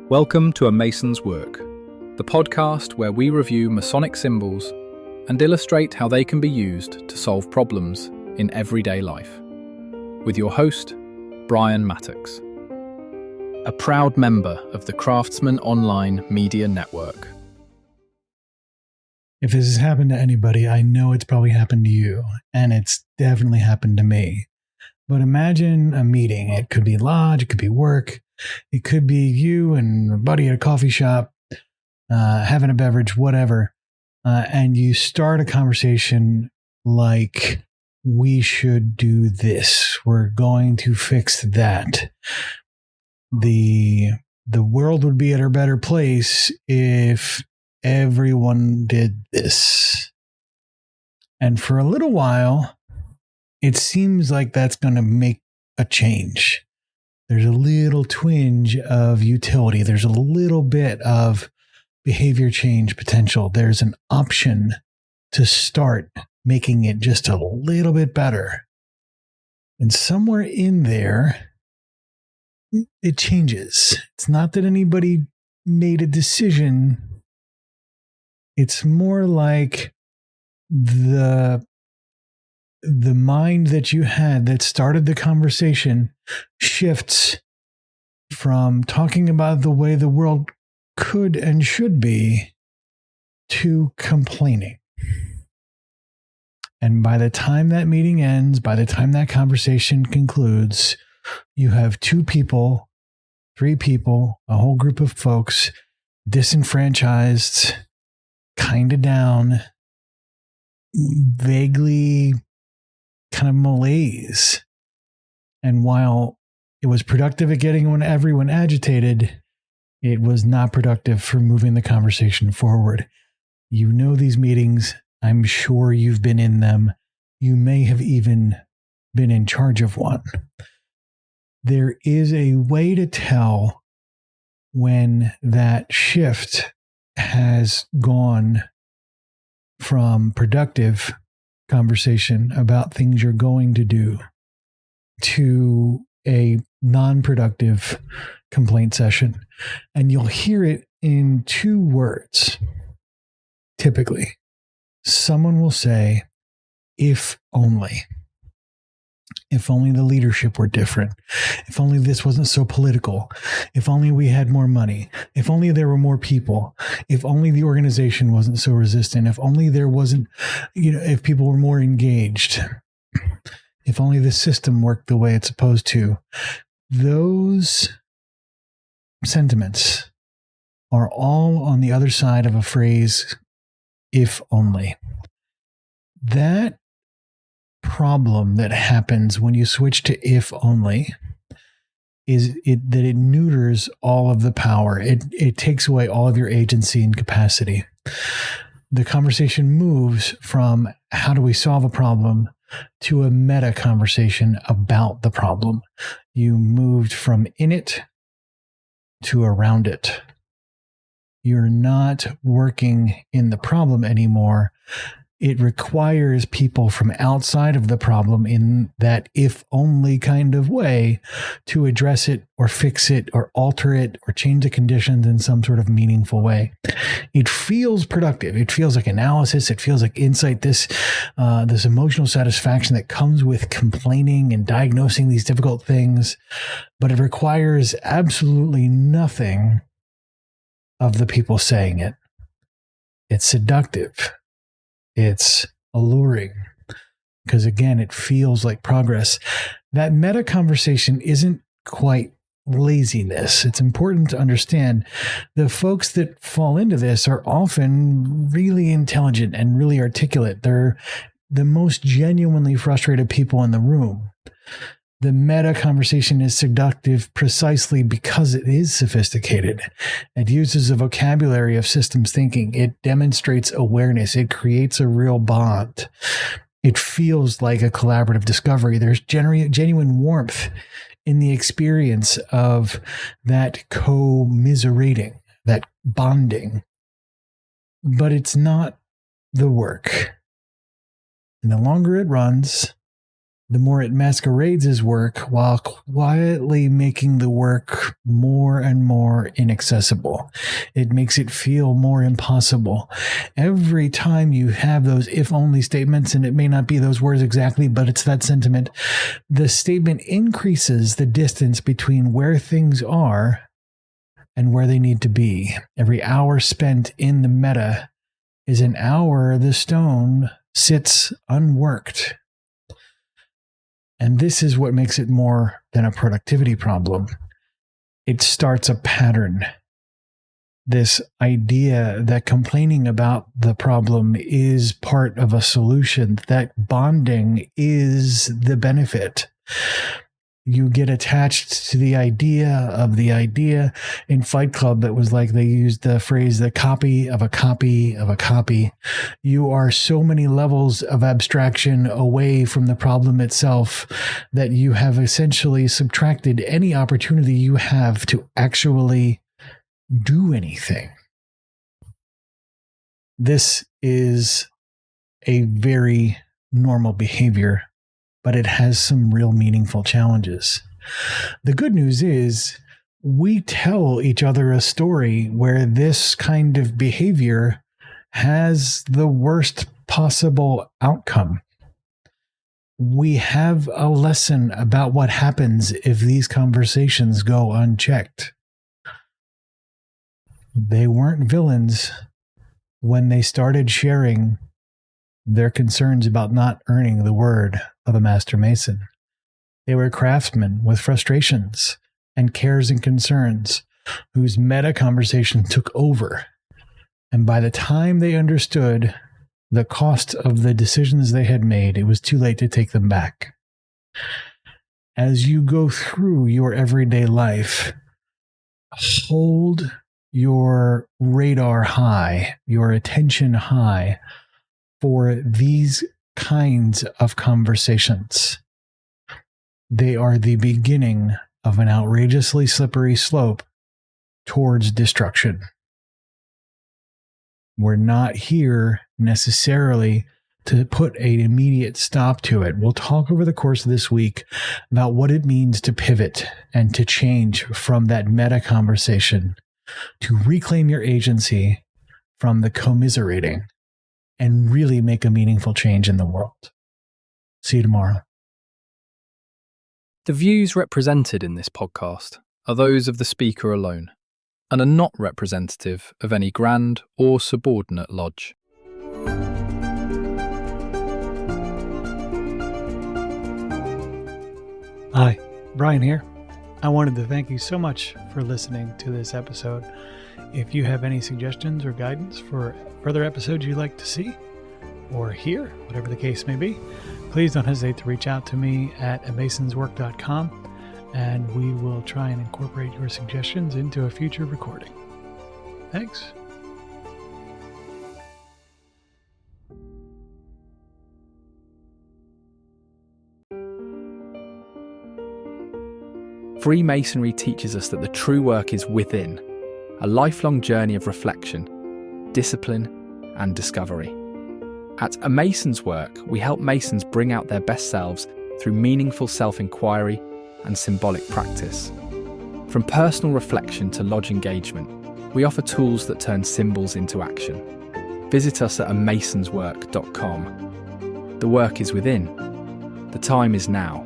Welcome to A Mason's Work, the podcast where we review Masonic symbols and illustrate how they can be used to solve problems in everyday life. With your host, Brian Mattocks, a proud member of the Craftsman Online Media Network. If this has happened to anybody, I know it's probably happened to you, and it's definitely happened to me. But imagine a meeting. It could be lodge, it could be work, it could be you and a buddy at a coffee shop, having a beverage, whatever. And you start a conversation like, we should do this. We're going to fix that. The world would be at a better place if everyone did this. And for a little while, it seems like that's going to make a change. There's a little twinge of utility. There's a little bit of behavior change potential. There's an option to start making it just a little bit better. And somewhere in there, it changes. It's not that anybody made a decision. It's more like the mind that you had that started the conversation shifts from talking about the way the world could and should be to complaining. And by the time that meeting ends, by the time that conversation concludes, you have 2 people, 3 people, a whole group of folks disenfranchised, kind of down, vaguely kind of malaise. And while it was productive at getting everyone agitated, it was not productive for moving the conversation forward. You know these meetings. I'm sure you've been in them. You may have even been in charge of one. There is a way to tell when that shift has gone from productive conversation about things you're going to do to a non-productive complaint session. And you'll hear it in 2 words. Typically, someone will say, if only. If only the leadership were different. If only this wasn't so political. If only we had more money. If only there were more people. If only the organization wasn't so resistant. If only there wasn't, if people were more engaged. If only the system worked the way it's supposed to. Those sentiments are all on the other side of a phrase, if only. That problem that happens when you switch to if only is that it neuters all of the power. It takes away all of your agency and capacity. The conversation moves from how do we solve a problem to a meta conversation about the problem. You moved from in it to around it. You're not working in the problem anymore. It requires people from outside of the problem in that if only kind of way to address it or fix it or alter it or change the conditions in some sort of meaningful way. It feels productive. It feels like analysis. It feels like insight. This emotional satisfaction that comes with complaining and diagnosing these difficult things, but it requires absolutely nothing of the people saying it. It's seductive. It's alluring because, again, it feels like progress. That meta conversation isn't quite laziness. It's important to understand the folks that fall into this are often really intelligent and really articulate. They're the most genuinely frustrated people in the room. The meta conversation is seductive precisely because it is sophisticated. It uses a vocabulary of systems thinking. It demonstrates awareness. It creates a real bond. It feels like a collaborative discovery. There's genuine warmth in the experience of that commiserating, that bonding. But it's not the work. And the longer it runs, the more it masquerades as work while quietly making the work more and more inaccessible. It makes it feel more impossible. Every time you have those if-only statements, and it may not be those words exactly, but it's that sentiment, the statement increases the distance between where things are and where they need to be. Every hour spent in the meta is an hour the stone sits unworked. And this is what makes it more than a productivity problem. It starts a pattern. This idea that complaining about the problem is part of a solution, that bonding is the benefit. You get attached to the idea of the idea. In Fight Club, that was like they used the phrase, the copy of a copy of a copy. You are so many levels of abstraction away from the problem itself that you have essentially subtracted any opportunity you have to actually do anything. This is a very normal behavior, but it has some real meaningful challenges. The good news is we tell each other a story where this kind of behavior has the worst possible outcome. We have a lesson about what happens if these conversations go unchecked. They weren't villains when they started sharing their concerns about not earning the word of a master mason. They were craftsmen with frustrations and cares and concerns whose meta conversation took over. And by the time they understood the cost of the decisions they had made, it was too late to take them back. As you go through your everyday life, hold your radar high, your attention high for these kinds of conversations. They are the beginning of an outrageously slippery slope towards destruction. We're not here necessarily to put an immediate stop to it. We'll talk over the course of this week about what it means to pivot and to change from that meta conversation, to reclaim your agency from the commiserating and really make a meaningful change in the world. See you tomorrow. The views represented in this podcast are those of the speaker alone and are not representative of any grand or subordinate lodge. Hi, Brian here. I wanted to thank you so much for listening to this episode. If you have any suggestions or guidance for further episodes you'd like to see or hear, whatever the case may be, please don't hesitate to reach out to me at amasonswork.com, and we will try and incorporate your suggestions into a future recording. Thanks. Freemasonry teaches us that the true work is within, a lifelong journey of reflection, discipline, and discovery. At A Mason's Work, we help Masons bring out their best selves through meaningful self-inquiry and symbolic practice. From personal reflection to lodge engagement, we offer tools that turn symbols into action. Visit us at amasonswork.com. The work is within. The time is now.